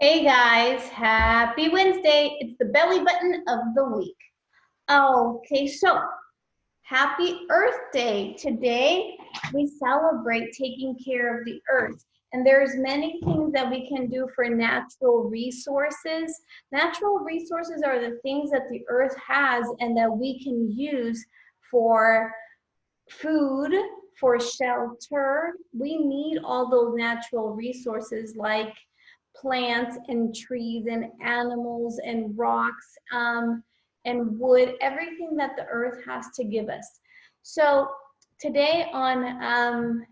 Hey guys, happy Wednesday. It's the belly button of the week. Okay, so happy Earth Day. Today we celebrate taking care of the earth. And there's many things that we can do for natural resources. Natural resources are the things that the earth has and that we can use for food, for shelter. We need all those natural resources like plants and trees and animals and rocks and wood, everything that the earth has to give us. So today on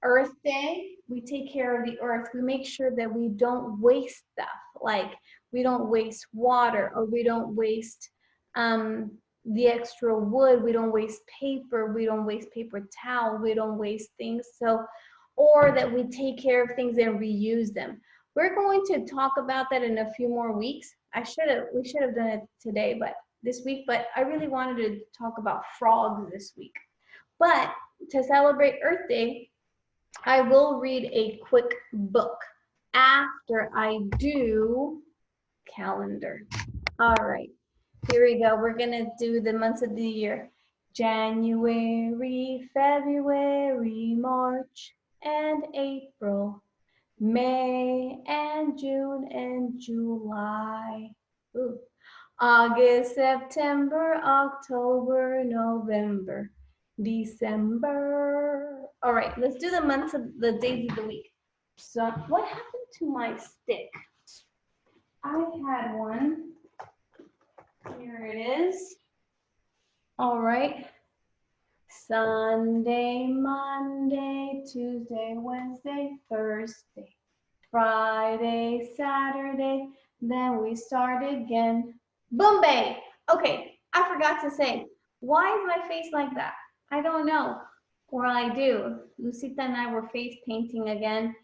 Earth Day, we take care of the earth. We make sure that we don't waste stuff, like we don't waste water or we don't waste the extra wood, we don't waste paper, we don't waste paper towel, we don't waste things. So, or that we take care of things and reuse them. We're going to talk about that in a few more weeks. We should have done it today, but this week, but I really wanted to talk about frogs this week. But to celebrate Earth Day, I will read a quick book after I do calendar. All right, here we go. We're gonna do the months of the year. January, February, March, and April. May and June and July. Ooh. August, September, October, November, December. All right, let's do the months of the days of the week. So what happened to my stick? I had one. Here it is. All right. Sunday, Monday, Tuesday, Wednesday, Thursday, Friday, Saturday, then we start again. Bombay! Okay, I forgot to say, why is my face like that? I don't know. Or I do. Lucita and I were face painting again.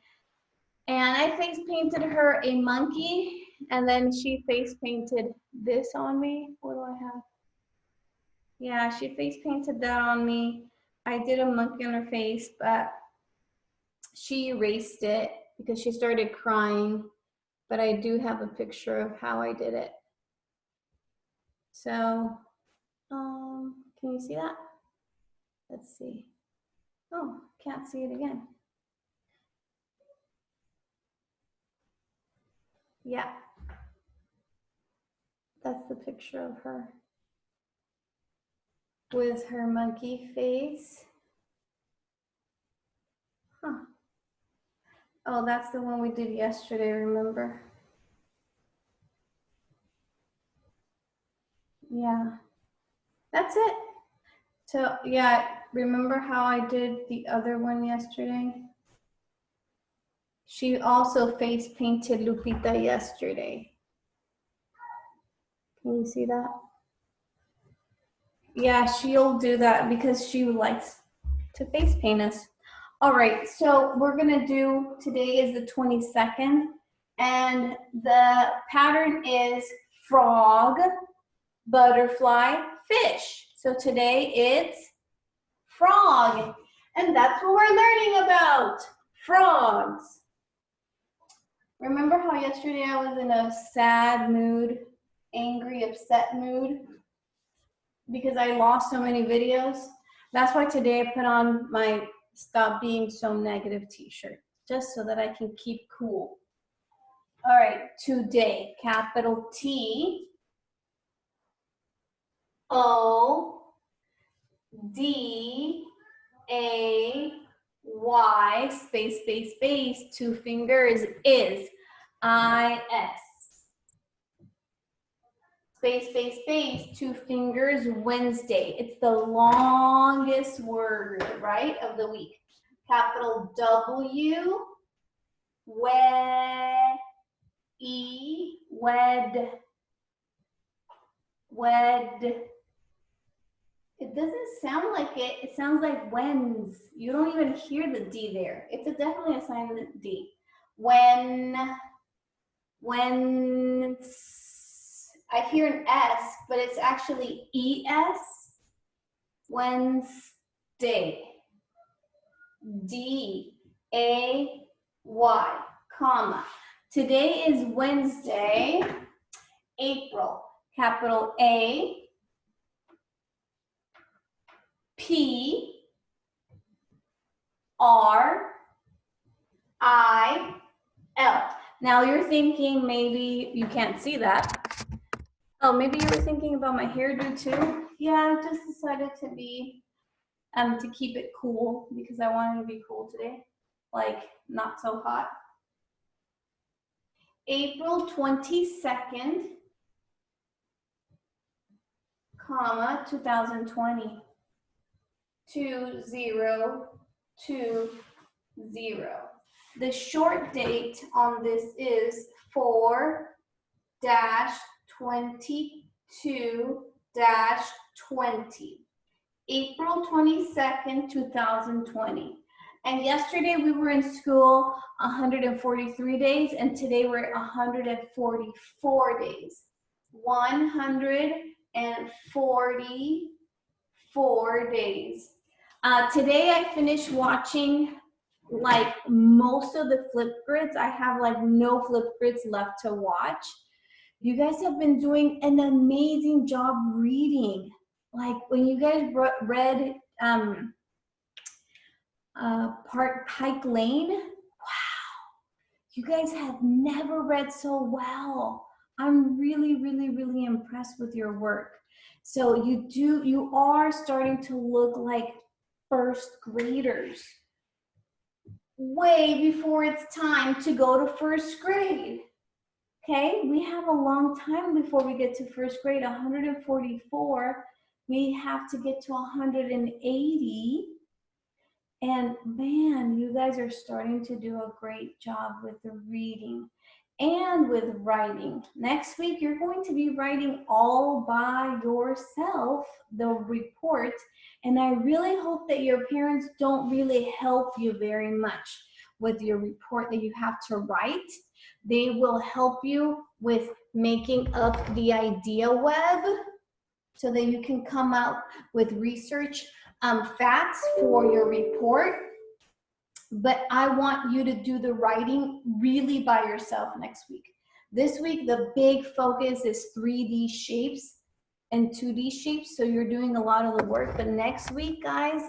And I face painted her a monkey, and then she face painted this on me. What do I have? Yeah, she face painted that on me. I did a monkey on her face, but she erased it because she started crying. But I do have a picture of how I did it. So, can you see that? Let's see. Oh, can't see it again. Yeah, that's the picture of her with her monkey face. Huh. Oh, that's the one we did yesterday, remember? Yeah, that's it. So, yeah, remember how I did the other one yesterday? She also face painted Lupita yesterday. Can you see that? Yeah, she'll do that because she likes to face paint us. All right, so we're gonna do, today is the 22nd, and the pattern is frog, butterfly, fish. So today it's frog, and that's what we're learning about, frogs. Remember how yesterday I was in a sad mood, angry, upset mood? Because I lost so many videos. That's why today I put on my Stop Being So Negative t-shirt, just so that I can keep cool. All right, today, capital T, O, D, A, Y, space, space, space, two fingers, is, I-S. Space, space, space, two fingers, Wednesday. It's the longest word, right, of the week. Capital W, wed, E, wed, wed. It doesn't sound like it. It sounds like wens. You don't even hear the D there. It's definitely a silent D. When, I hear an S, but it's actually ES. Wednesday. D-A-Y, comma. Today is Wednesday, April, capital A, P, R, I, L. Now you're thinking maybe you can't see that. Oh, maybe you were thinking about my hairdo too? Yeah, I just decided to keep it cool because I wanted to be cool today. Like, not so hot. April 22nd, comma, 2020. 2020. The short date on this is 4-22-20. April 22nd, 2020. And yesterday we were in school 143 days, and today we're at 144 days. 144 days. Today I finished watching like most of the Flipgrids. I have like no Flipgrids left to watch. You guys have been doing an amazing job reading. Like when you guys read Pike Lane, wow, you guys have never read so well. I'm really, really, really impressed with your work. So you are starting to look like first graders way before it's time to go to first grade. Okay, we have a long time before we get to first grade. 144, we have to get to 180. And man, you guys are starting to do a great job with the reading and with writing. Next week, you're going to be writing all by yourself, the report. And I really hope that your parents don't really help you very much with your report that you have to write. They will help you with making up the idea web so that you can come out with research facts for your report. But I want you to do the writing really by yourself next week. This week, the big focus is 3D shapes and 2D shapes, so you're doing a lot of the work. But next week, guys,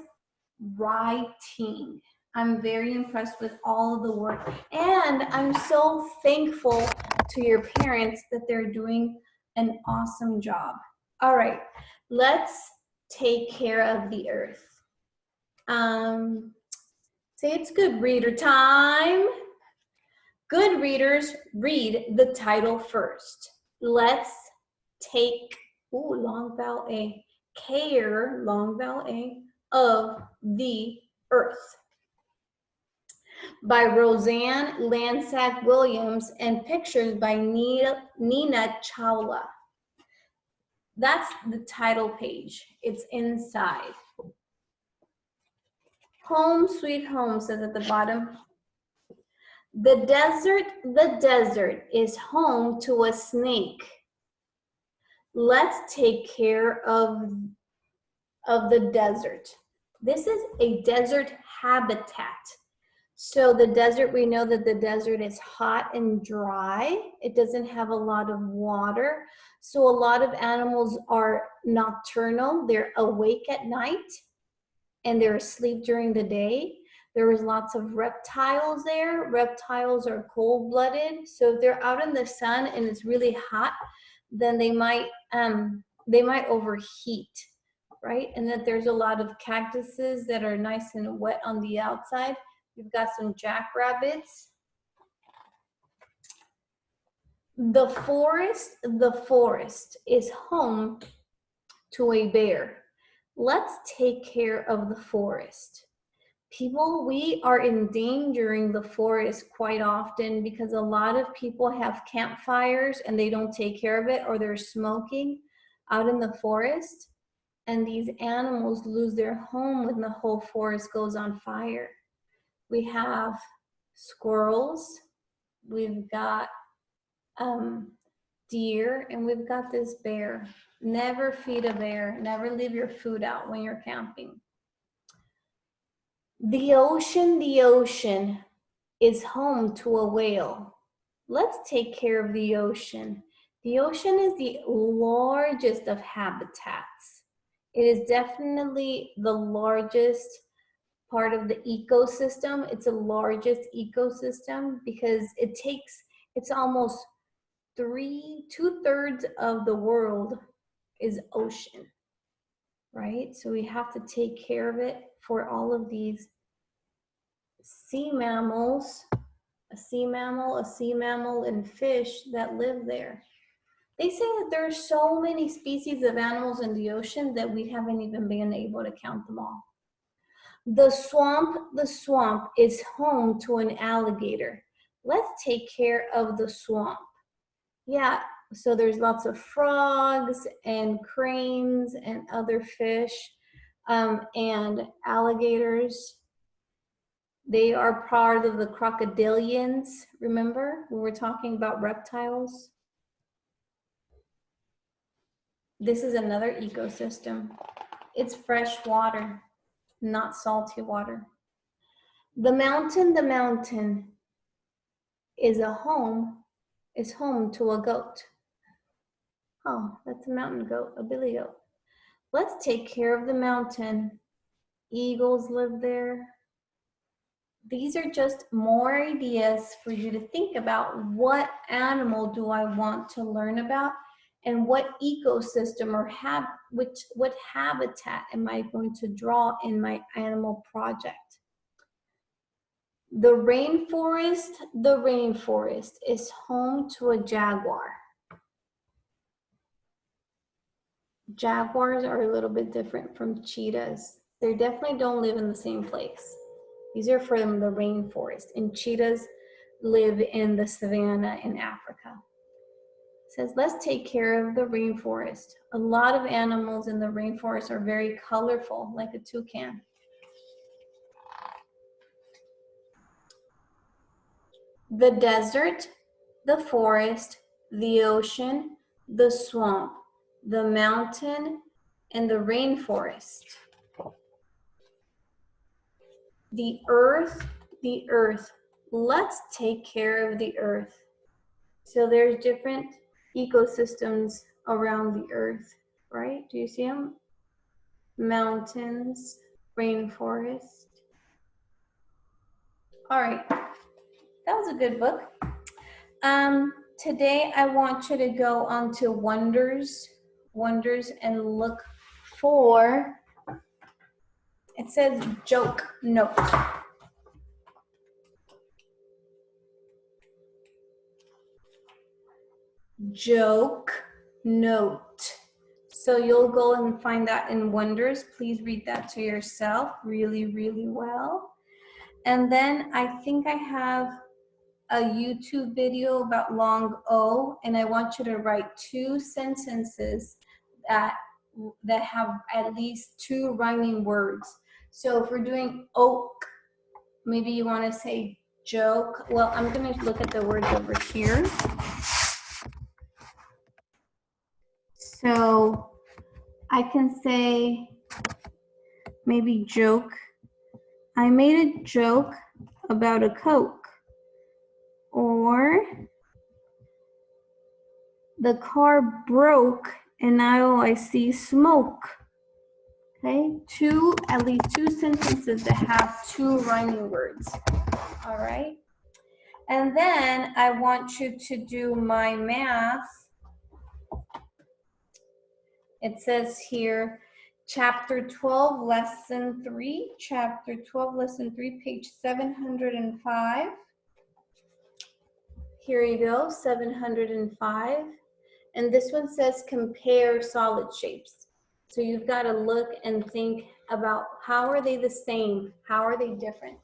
writing. I'm very impressed with all of the work. And I'm so thankful to your parents that they're doing an awesome job. All right, let's take care of the earth. Say it's good reader time. Good readers read the title first. Let's take, long vowel A, care, long vowel A, of the earth. By Roseanne Lansack Williams and pictures by Nina Chawla. That's the title page. It's inside. Home sweet home says at the bottom. The desert is home to a snake. Let's take care of the desert. This is a desert habitat. So the desert, we know that the desert is hot and dry. It doesn't have a lot of water. So a lot of animals are nocturnal. They're awake at night and they're asleep during the day. There was lots of reptiles there. Reptiles are cold-blooded. So if they're out in the sun and it's really hot, then they might overheat, right? And that there's a lot of cactuses that are nice and wet on the outside. We've got some jackrabbits. The forest is home to a bear. Let's take care of the forest. People, we are endangering the forest quite often because a lot of people have campfires and they don't take care of it, or they're smoking out in the forest. And these animals lose their home when the whole forest goes on fire. We have squirrels, we've got deer, and we've got this bear. Never feed a bear, never leave your food out when you're camping. The ocean is home to a whale. let's take care of the ocean. The ocean is the largest of habitats. It is definitely the largest part of the ecosystem. It's the largest ecosystem because it's almost 2/3 of the world is ocean, right? So we have to take care of it for all of these sea mammals, a sea mammal, and fish that live there. They say that there are so many species of animals in the ocean that we haven't even been able to count them all. The swamp is home to an alligator. Let's take care of the swamp. Yeah, so there's lots of frogs and cranes and other fish and alligators. They are part of the crocodilians. Remember when we're talking about reptiles? This is another ecosystem. It's fresh water, not salty water. The mountain is home to a goat. Oh, that's a mountain goat, a billy goat. Let's take care of the mountain. Eagles live there. These are just more ideas for you to think about. What animal do I want to learn about, and what ecosystem or what habitat am I going to draw in my animal project? The rainforest is home to a jaguar. Jaguars are a little bit different from cheetahs. They definitely don't live in the same place. These are from the rainforest, and cheetahs live in the savanna in Africa. It says, let's take care of the rainforest. A lot of animals in the rainforest are very colorful, like a toucan. The desert, the forest, the ocean, the swamp, the mountain, and the rainforest. The earth. Let's take care of the earth. So there's different ecosystems around the earth, right? Do you see them? Mountains, rainforest. All right, that was a good book. Today I want you to go on to Wonders, and look for, it says joke note. Joke note. So you'll go and find that in Wonders. Please read that to yourself really, really well. And then I think I have a YouTube video about long O, and I want you to write 2 sentences that have at least 2 rhyming words. So if we're doing oak, maybe you want to say joke. Well, I'm going to look at the words over here. So I can say maybe joke. I made a joke about a Coke. Or the car broke and now I see smoke. Okay, at least 2 sentences that have 2 rhyming words. All right. And then I want you to do my math. It says here, Chapter 12, Lesson 3. Chapter 12, Lesson 3, page 705. Here you go, 705. And this one says compare solid shapes. So you've got to look and think about, how are they the same? How are they different?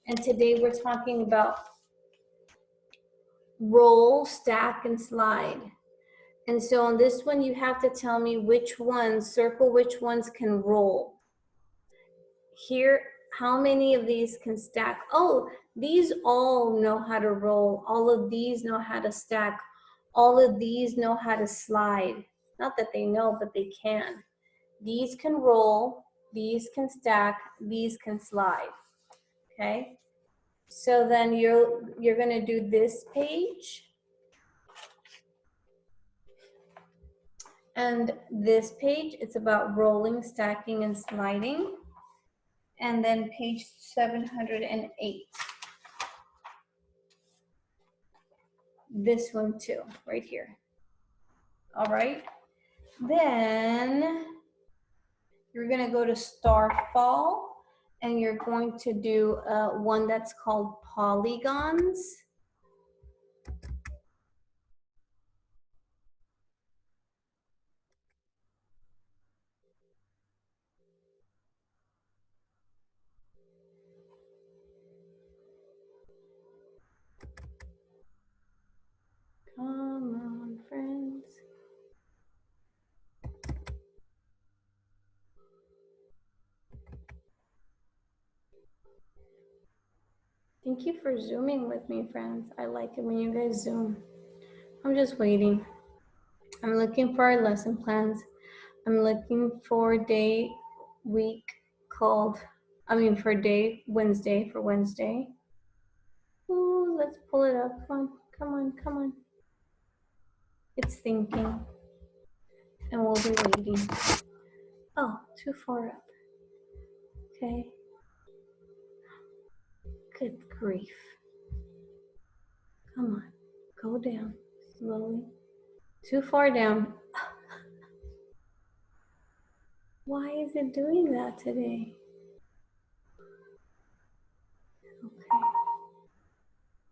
And today we're talking about roll, stack, and slide. And so on this one, you have to tell me which ones, circle which ones can roll. Here, how many of these can stack? Oh, these all know how to roll. All of these know how to stack. All of these know how to slide. Not that they know, but they can. These can roll, these can stack, these can slide. Okay? So then you're gonna do this page and this page. It's about rolling, stacking, and sliding. And then page 708. This one too, right here. All right. Then you're gonna go to Starfall and you're going to do one that's called polygons. Come on, friends. Thank you for zooming with me, friends. I like it when you guys zoom. I'm just waiting. I'm looking for our lesson plans. I'm looking for day, week called, for day, Wednesday, for Wednesday. Ooh, let's pull it up. Come on, come on, come on. It's thinking. And we'll be waiting. Oh, too far up. Okay. Good grief. Come on, go down slowly. Too far down. Why is it doing that today? Okay.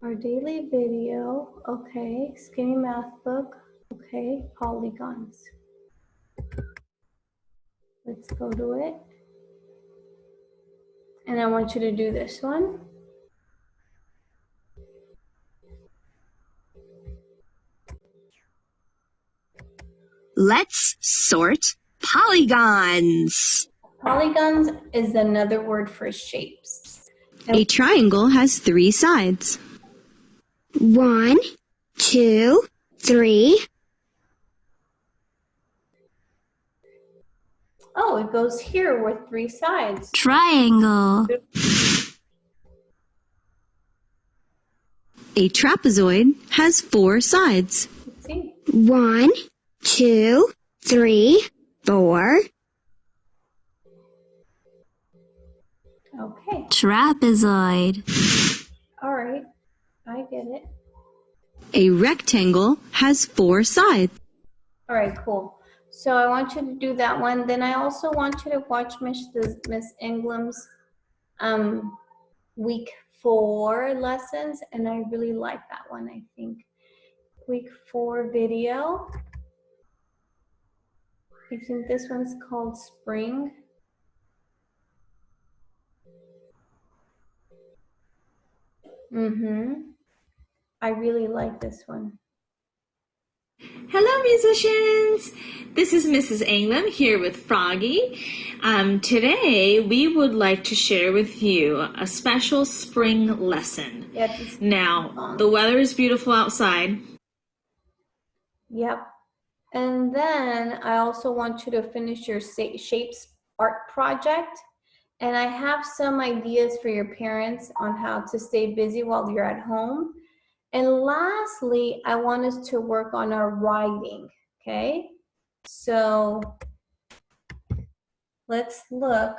Our daily video. Okay. Skinny math book. Okay. Polygons. Let's go to it. And I want you to do this one. Let's sort polygons. Polygons is another word for shapes. A triangle has 3 sides. 1, 2, 3. Oh, it goes here with 3 sides. Triangle. A trapezoid has 4 sides. Let's see. 1, 2, 3, 4. Okay. Trapezoid. All right. I get it. A rectangle has 4 sides. All right, cool. So I want you to do that one. Then I also want you to watch Miss Ingram's week 4 lessons, and I really like that one, I think. Week 4 video. I think this one's called Spring. I really like this one. Hello, musicians! This is Mrs. Ingram here with Froggy. Today, we would like to share with you a special spring lesson. Now, the weather is beautiful outside. Yep. And then I also want you to finish your shapes art project. And I have some ideas for your parents on how to stay busy while you're at home. And lastly, I want us to work on our writing, okay? So let's look.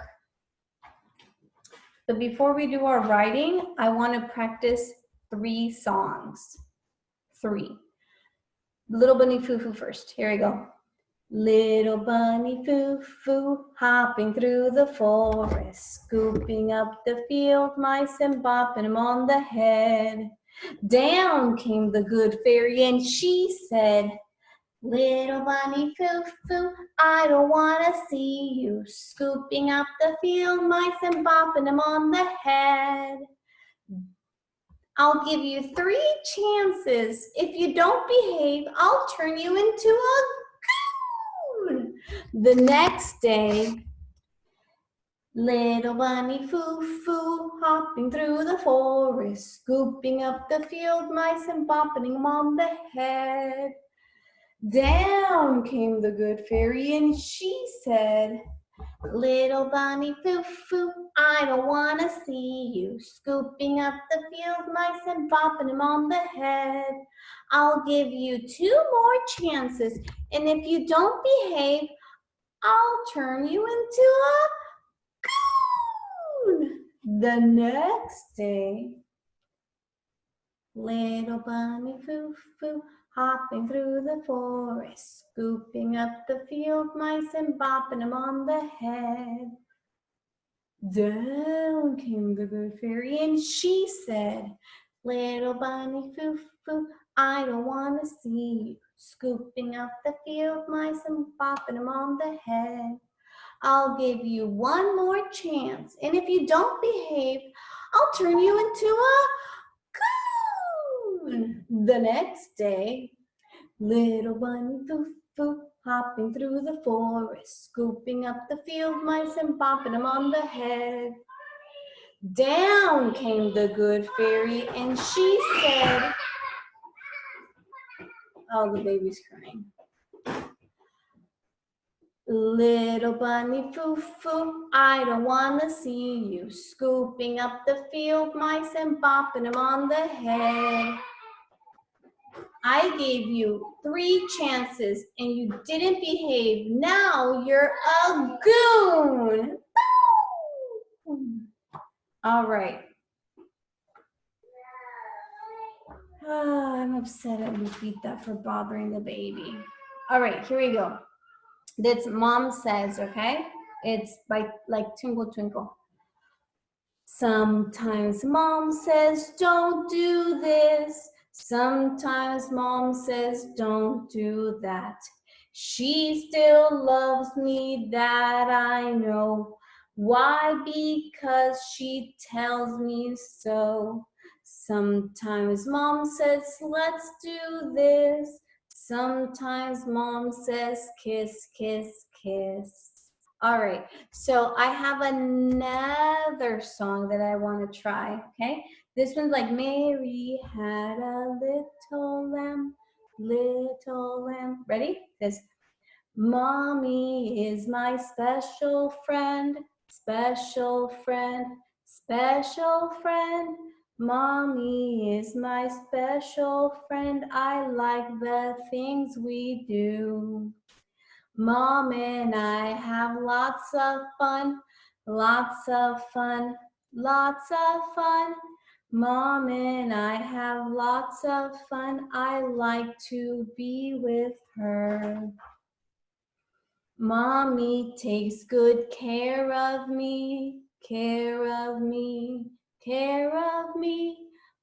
But before we do our writing, I want to practice 3 songs. 3. Little Bunny Foo-Foo first. Here we go. Little bunny foo-foo, hopping through the forest, scooping up the field mice and bopping them on the head. Down came the good fairy and she said, little bunny foo-foo, I don't want to see you scooping up the field mice and bopping them on the head. I'll give you 3 chances. If you don't behave, I'll turn you into a goon. The next day, little bunny foo-foo, hopping through the forest, scooping up the field mice and bopping them on the head. Down came the good fairy and she said, Little bunny foo-foo, I don't wanna see you scooping up the field mice and bopping them on the head. I'll give you 2 more chances, and if you don't behave, I'll turn you into a coon. The next day, little bunny foo-foo, hopping through the forest, scooping up the field mice and bopping them on the head. Down came the good fairy and she said, little bunny foo-foo, I don't want to see you scooping up the field mice and bopping them on the head. I'll give you 1 more chance, and if you don't behave, I'll turn you into a coon. The next day, little bunny foo-foo, hopping through the forest, scooping up the field mice and bopping them on the head. Down came the good fairy and she said, oh, the baby's crying. Little bunny foo-foo, I don't want to see you scooping up the field mice and bopping them on the head. I gave you 3 chances and you didn't behave. Now you're a goon. All right. I'm upset at Lupita for bothering the baby. All right, here we go. That's Mom Says, okay? It's by like Twinkle Twinkle. Sometimes Mom says, don't do this. Sometimes Mom says, don't do that. She still loves me, that I know. Why? Because she tells me so. Sometimes Mom says, let's do this. Sometimes Mom says, kiss, kiss, kiss. All right, so I have another song that I want to try, okay? This one's like, Mary had a little lamb, little lamb. Ready? This. Mommy is my special friend, special friend, special friend. Mommy is my special friend. I like the things we do. Mom and I have lots of fun, lots of fun, lots of fun. Mom and I have lots of fun. I like to be with her. Mommy takes good care of me, care of me, care of me.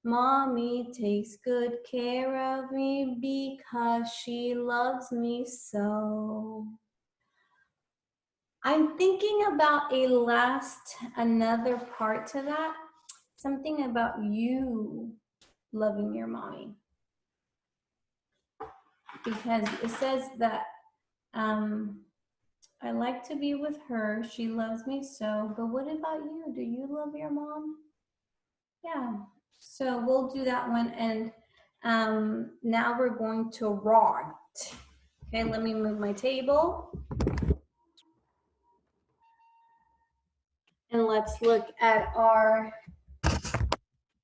Mommy takes good care of me because she loves me so. I'm thinking about another part to that, something about you loving your mommy. Because it says that I like to be with her, she loves me so, but what about you? Do you love your mom? Yeah, so we'll do that one, and now we're going to write. Okay, let me move my table. And let's look at our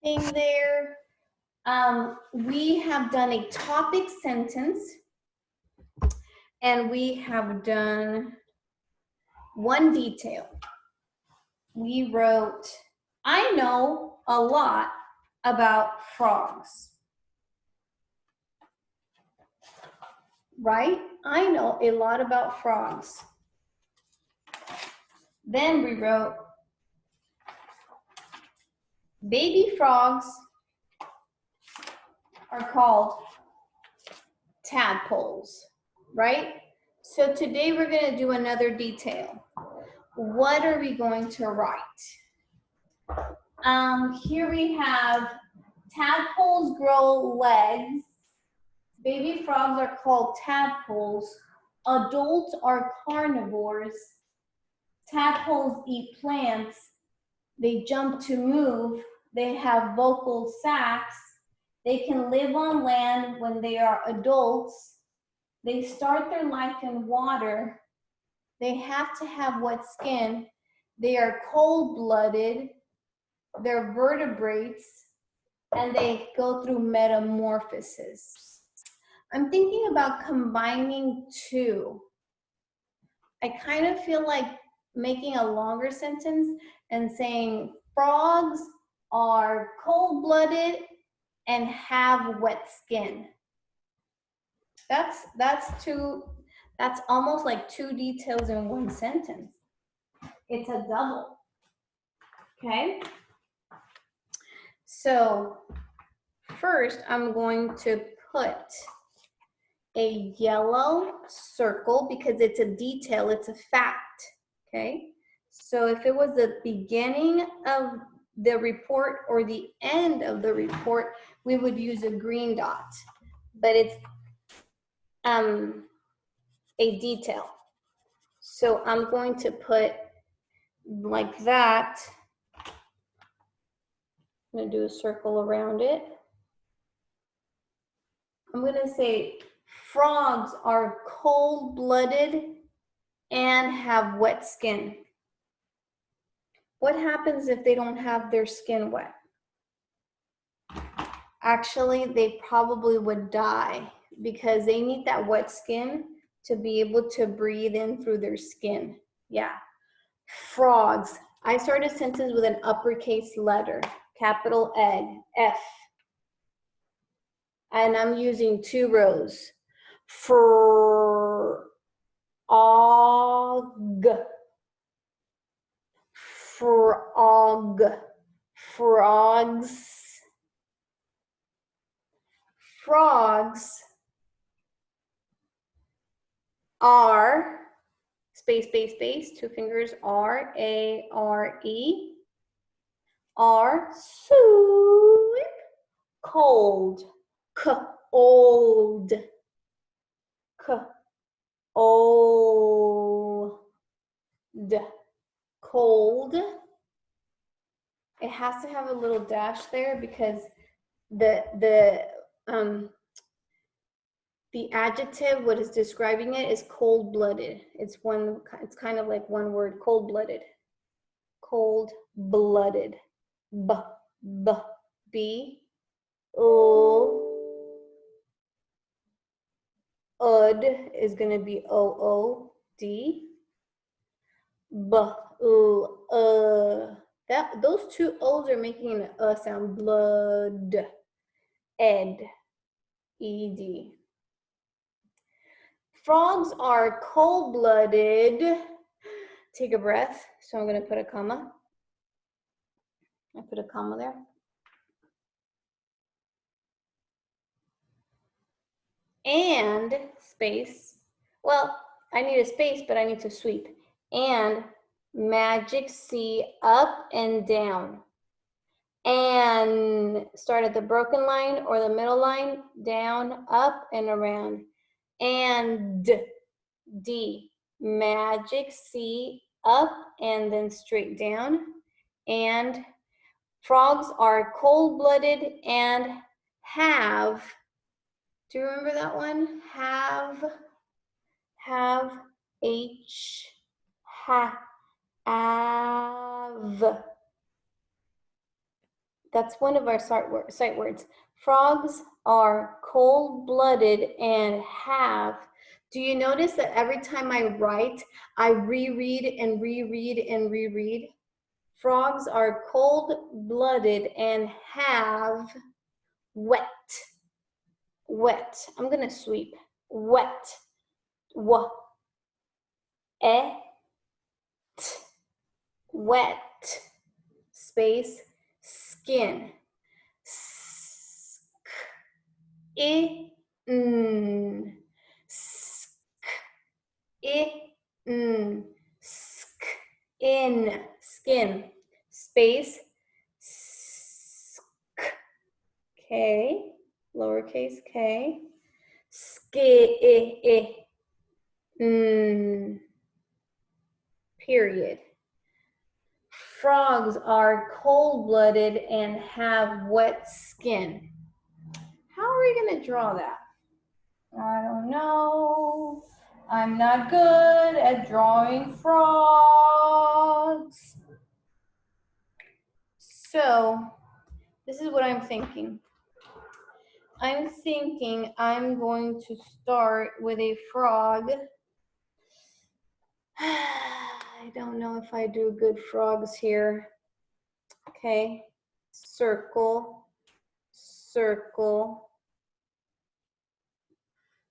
thing there. We have done a topic sentence, and we have done one detail. We wrote, I know a lot about frogs. Right? I know a lot about frogs. Then we wrote, baby frogs are called tadpoles, right? So today we're going to do another detail. What are we going to write? Here we have tadpoles grow legs. Baby frogs are called tadpoles. Adults are carnivores. Tadpoles eat plants. They jump to move. They have vocal sacs. They can live on land when they are adults. They start their life in water. They have to have wet skin. They are cold-blooded. They're vertebrates, and they go through metamorphosis. I'm thinking about combining two. I kind of feel like making a longer sentence and saying frogs are cold-blooded and have wet skin. That's almost like two details in one sentence. It's a double. Okay? So first I'm going to put a yellow circle because it's a detail, it's a fact. Okay? So if it was the beginning of the report or the end of the report, we would use a green dot. But it's a detail. So I'm going to put like that. I'm going to do a circle around it. I'm going to say frogs are cold-blooded and have wet skin. What happens if they don't have their skin wet? Actually, they probably would die because they need that wet skin to be able to breathe in through their skin. Yeah. Frogs. I start a sentence with an uppercase letter, capital F. And I'm using 2 rows. Frog. Frog. Frogs. Frogs are, space, space, space, 2 fingers, R-A-R-E, are soup, cold, old, old, cold. It has to have a little dash there because the adjective, what is describing it, is cold-blooded. It's kind of like one word, cold-blooded. Cold-blooded. B, O, ud is going to be O-O-D. Those 2 O's are making an sound. Blood. Ed. E-D. Frogs are cold-blooded. Take a breath. So I'm going to put a comma. I put a comma there. And space. Well, I need a space, but I need to sweep. And magic C up and down. And start at the broken line or the middle line, down, up, and around. And D, magic C up and then straight down. And frogs are cold-blooded and have, do you remember that one? Have, H, have. That's one of our sight words. Frogs are cold-blooded and have. Do you notice that every time I write, I reread and reread and reread? Frogs are cold-blooded and have wet. Wet. I'm going to sweep. Wet. Wet. Space. Skin. In. Skin. Space. K. Lowercase k. Period. Frogs are cold-blooded and have wet skin. How are we going to draw that? I don't know. I'm not good at drawing frogs. So, this is what I'm thinking. I'm thinking I'm going to start with a frog. I don't know if I do good frogs here. Okay, circle, circle,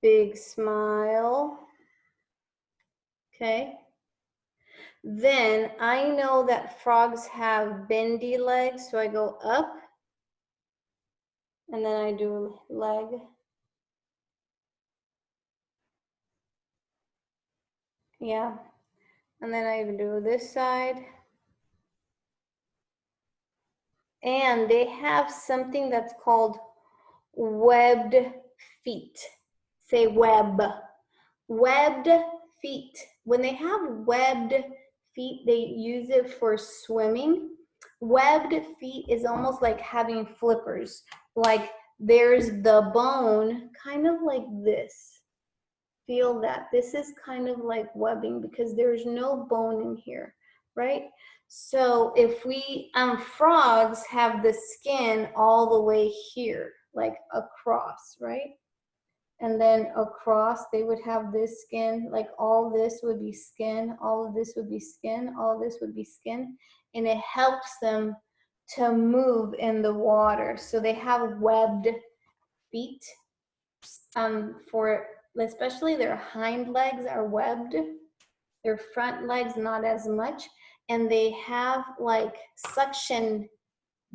big smile. Okay. Then I know that frogs have bendy legs, so I go up and then I do leg. Yeah. And then I do this side. And they have something that's called webbed feet. Say web. Webbed feet. When they have webbed feet, they use it for swimming. Webbed feet is almost like having flippers. Like there's the bone, kind of like this. Feel that. This is kind of like webbing because there's no bone in here, right? So if we, frogs have the skin all the way here, like across, right? And then across, they would have this skin, like all this would be skin, all of this would be skin, all this would be skin, and it helps them to move in the water. So they have webbed feet, for especially their hind legs are webbed, their front legs not as much, and they have like suction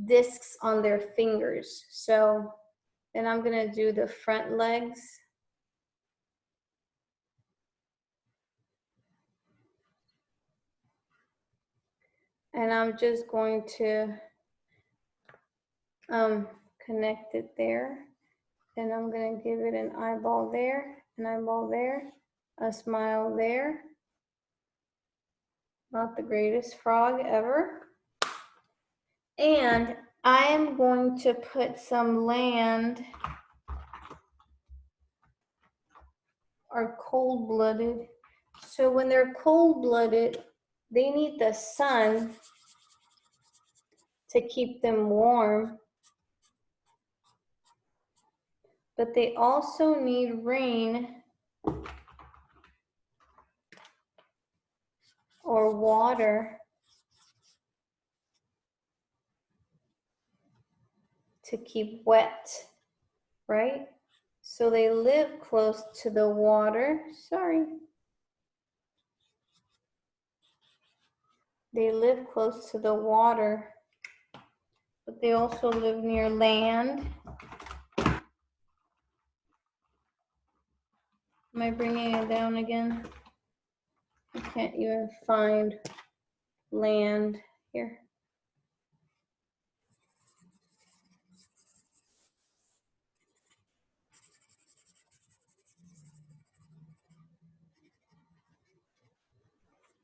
discs on their fingers. So then I'm gonna do the front legs. And I'm just going to connect it there. Then I'm gonna give it an eyeball there, an eyeball there, a smile there. Not the greatest frog ever. And I am going to put some land are cold-blooded. So when they're cold-blooded, they need the sun to keep them warm. But they also need rain or water to keep wet, right? So they live close to the water. Sorry. They live close to the water, but they also live near land. Am I bringing it down again? I can't even find land here.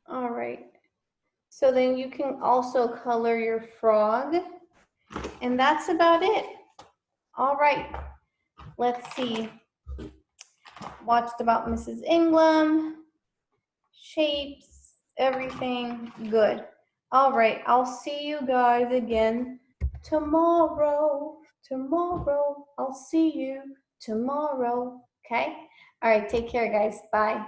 All right. So then you can also color your frog. And that's about it. All right. Let's see. Watched about Mrs. Ingram. Shapes, everything good. All right. I'll see you guys again tomorrow. Tomorrow. I'll see you tomorrow. Okay? All right. Take care, guys. Bye.